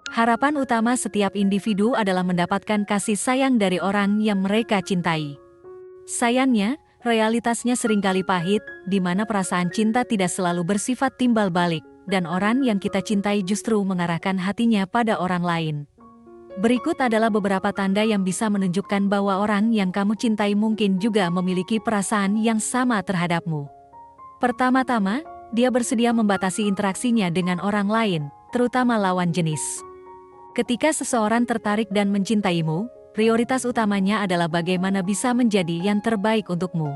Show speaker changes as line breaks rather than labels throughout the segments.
Harapan utama setiap individu adalah mendapatkan kasih sayang dari orang yang mereka cintai. Sayangnya, realitasnya seringkali pahit, di mana perasaan cinta tidak selalu bersifat timbal balik, dan orang yang kita cintai justru mengarahkan hatinya pada orang lain. Berikut adalah beberapa tanda yang bisa menunjukkan bahwa orang yang kamu cintai mungkin juga memiliki perasaan yang sama terhadapmu. Pertama-tama, dia bersedia membatasi interaksinya dengan orang lain, terutama lawan jenis. Ketika seseorang tertarik dan mencintaimu, prioritas utamanya adalah bagaimana bisa menjadi yang terbaik untukmu.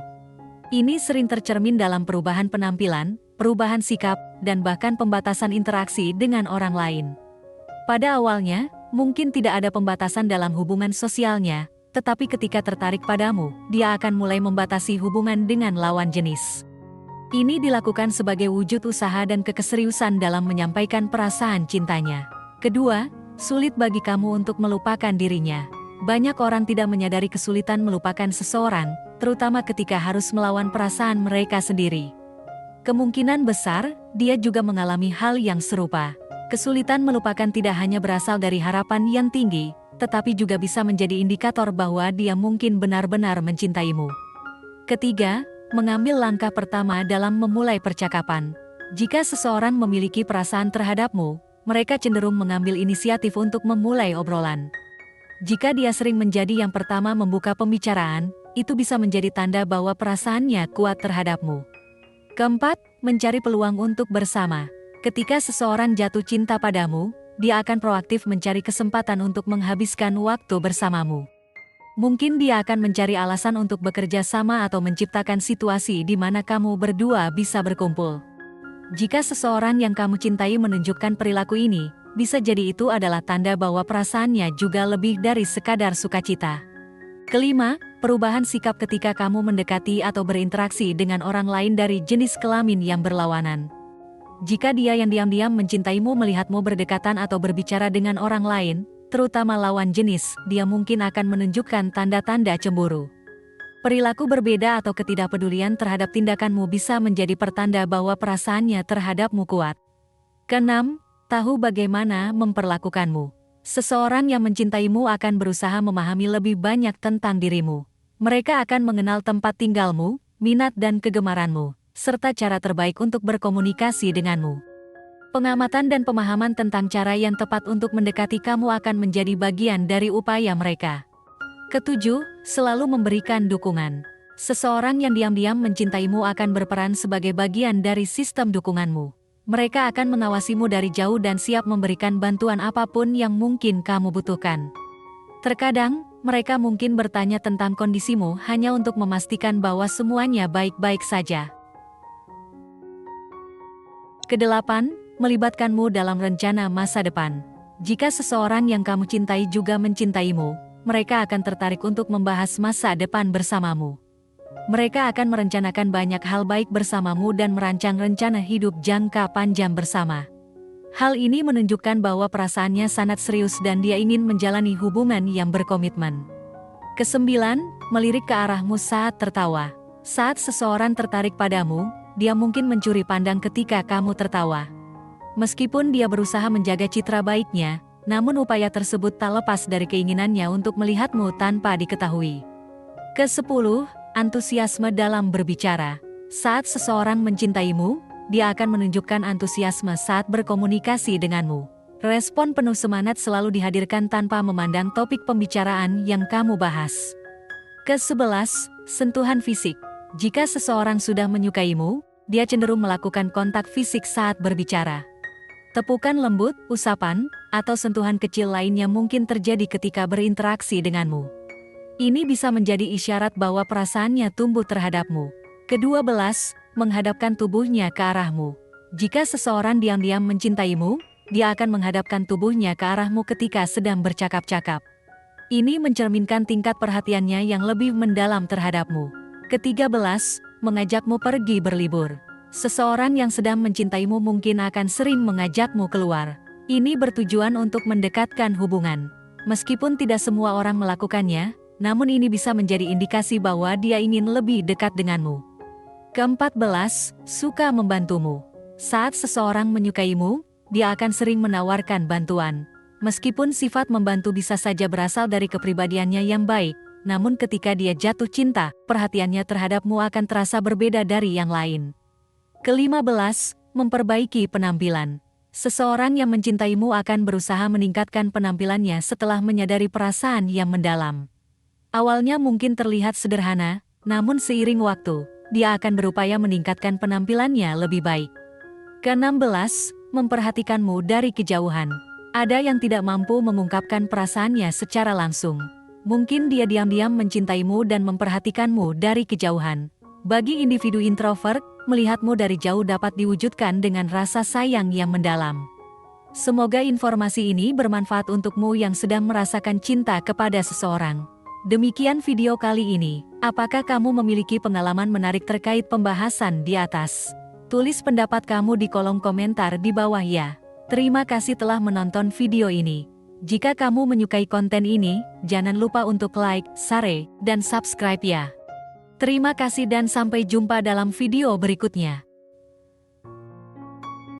Ini sering tercermin dalam perubahan penampilan, perubahan sikap, dan bahkan pembatasan interaksi dengan orang lain. Pada awalnya, mungkin tidak ada pembatasan dalam hubungan sosialnya, tetapi ketika tertarik padamu, dia akan mulai membatasi hubungan dengan lawan jenis. Ini dilakukan sebagai wujud usaha dan keseriusan dalam menyampaikan perasaan cintanya. Kedua, sulit bagi kamu untuk melupakan dirinya. Banyak orang tidak menyadari kesulitan melupakan seseorang, terutama ketika harus melawan perasaan mereka sendiri. Kemungkinan besar, dia juga mengalami hal yang serupa. Kesulitan melupakan tidak hanya berasal dari harapan yang tinggi, tetapi juga bisa menjadi indikator bahwa dia mungkin benar-benar mencintaimu. Ketiga, mengambil langkah pertama dalam memulai percakapan. Jika seseorang memiliki perasaan terhadapmu, mereka cenderung mengambil inisiatif untuk memulai obrolan. Jika dia sering menjadi yang pertama membuka pembicaraan, itu bisa menjadi tanda bahwa perasaannya kuat terhadapmu. Keempat, mencari peluang untuk bersama. Ketika seseorang jatuh cinta padamu, dia akan proaktif mencari kesempatan untuk menghabiskan waktu bersamamu. Mungkin dia akan mencari alasan untuk bekerja sama atau menciptakan situasi di mana kamu berdua bisa berkumpul. Jika seseorang yang kamu cintai menunjukkan perilaku ini, bisa jadi itu adalah tanda bahwa perasaannya juga lebih dari sekadar sukacita. Kelima, perubahan sikap ketika kamu mendekati atau berinteraksi dengan orang lain dari jenis kelamin yang berlawanan. Jika dia yang diam-diam mencintaimu melihatmu berdekatan atau berbicara dengan orang lain, terutama lawan jenis, dia mungkin akan menunjukkan tanda-tanda cemburu. Perilaku berbeda atau ketidakpedulian terhadap tindakanmu bisa menjadi pertanda bahwa perasaannya terhadapmu kuat. Keenam, tahu bagaimana memperlakukanmu. Seseorang yang mencintaimu akan berusaha memahami lebih banyak tentang dirimu. Mereka akan mengenal tempat tinggalmu, minat dan kegemaranmu, serta cara terbaik untuk berkomunikasi denganmu. Pengamatan dan pemahaman tentang cara yang tepat untuk mendekati kamu akan menjadi bagian dari upaya mereka. Ketujuh, selalu memberikan dukungan. Seseorang yang diam-diam mencintaimu akan berperan sebagai bagian dari sistem dukunganmu. Mereka akan mengawasimu dari jauh dan siap memberikan bantuan apapun yang mungkin kamu butuhkan. Terkadang, mereka mungkin bertanya tentang kondisimu hanya untuk memastikan bahwa semuanya baik-baik saja. Kedelapan, melibatkanmu dalam rencana masa depan. Jika seseorang yang kamu cintai juga mencintaimu, mereka akan tertarik untuk membahas masa depan bersamamu. Mereka akan merencanakan banyak hal baik bersamamu dan merancang rencana hidup jangka panjang bersama. Hal ini menunjukkan bahwa perasaannya sangat serius dan dia ingin menjalani hubungan yang berkomitmen. Kesembilan, melirik ke arahmu saat tertawa. Saat seseorang tertarik padamu, dia mungkin mencuri pandang ketika kamu tertawa. Meskipun dia berusaha menjaga citra baiknya, namun upaya tersebut tak lepas dari keinginannya untuk melihatmu tanpa diketahui. Kesepuluh, antusiasme dalam berbicara. Saat seseorang mencintaimu, dia akan menunjukkan antusiasme saat berkomunikasi denganmu. Respon penuh semangat selalu dihadirkan tanpa memandang topik pembicaraan yang kamu bahas. Kesebelas, sentuhan fisik. Jika seseorang sudah menyukaimu, dia cenderung melakukan kontak fisik saat berbicara. Tepukan lembut, usapan, atau sentuhan kecil lainnya mungkin terjadi ketika berinteraksi denganmu. Ini bisa menjadi isyarat bahwa perasaannya tumbuh terhadapmu. Kedua belas, menghadapkan tubuhnya ke arahmu. Jika seseorang diam-diam mencintaimu, dia akan menghadapkan tubuhnya ke arahmu ketika sedang bercakap-cakap. Ini mencerminkan tingkat perhatiannya yang lebih mendalam terhadapmu. Ketiga belas, mengajakmu pergi berlibur. Seseorang yang sedang mencintaimu mungkin akan sering mengajakmu keluar. Ini bertujuan untuk mendekatkan hubungan. Meskipun tidak semua orang melakukannya, namun ini bisa menjadi indikasi bahwa dia ingin lebih dekat denganmu. Keempat belas, suka membantumu. Saat seseorang menyukaimu, dia akan sering menawarkan bantuan. Meskipun sifat membantu bisa saja berasal dari kepribadiannya yang baik, namun ketika dia jatuh cinta, perhatiannya terhadapmu akan terasa berbeda dari yang lain. Ke-15, memperbaiki penampilan. Seseorang yang mencintaimu akan berusaha meningkatkan penampilannya setelah menyadari perasaan yang mendalam. Awalnya mungkin terlihat sederhana, namun seiring waktu, dia akan berupaya meningkatkan penampilannya lebih baik. Ke-16, memperhatikanmu dari kejauhan. Ada yang tidak mampu mengungkapkan perasaannya secara langsung. Mungkin dia diam-diam mencintaimu dan memperhatikanmu dari kejauhan. Bagi individu introvert, melihatmu dari jauh dapat diwujudkan dengan rasa sayang yang mendalam. Semoga informasi ini bermanfaat untukmu yang sedang merasakan cinta kepada seseorang. Demikian video kali ini. Apakah kamu memiliki pengalaman menarik terkait pembahasan di atas? Tulis pendapat kamu di kolom komentar di bawah ya. Terima kasih telah menonton video ini. Jika kamu menyukai konten ini, jangan lupa untuk like, share, dan subscribe ya. Terima kasih dan sampai jumpa dalam video berikutnya.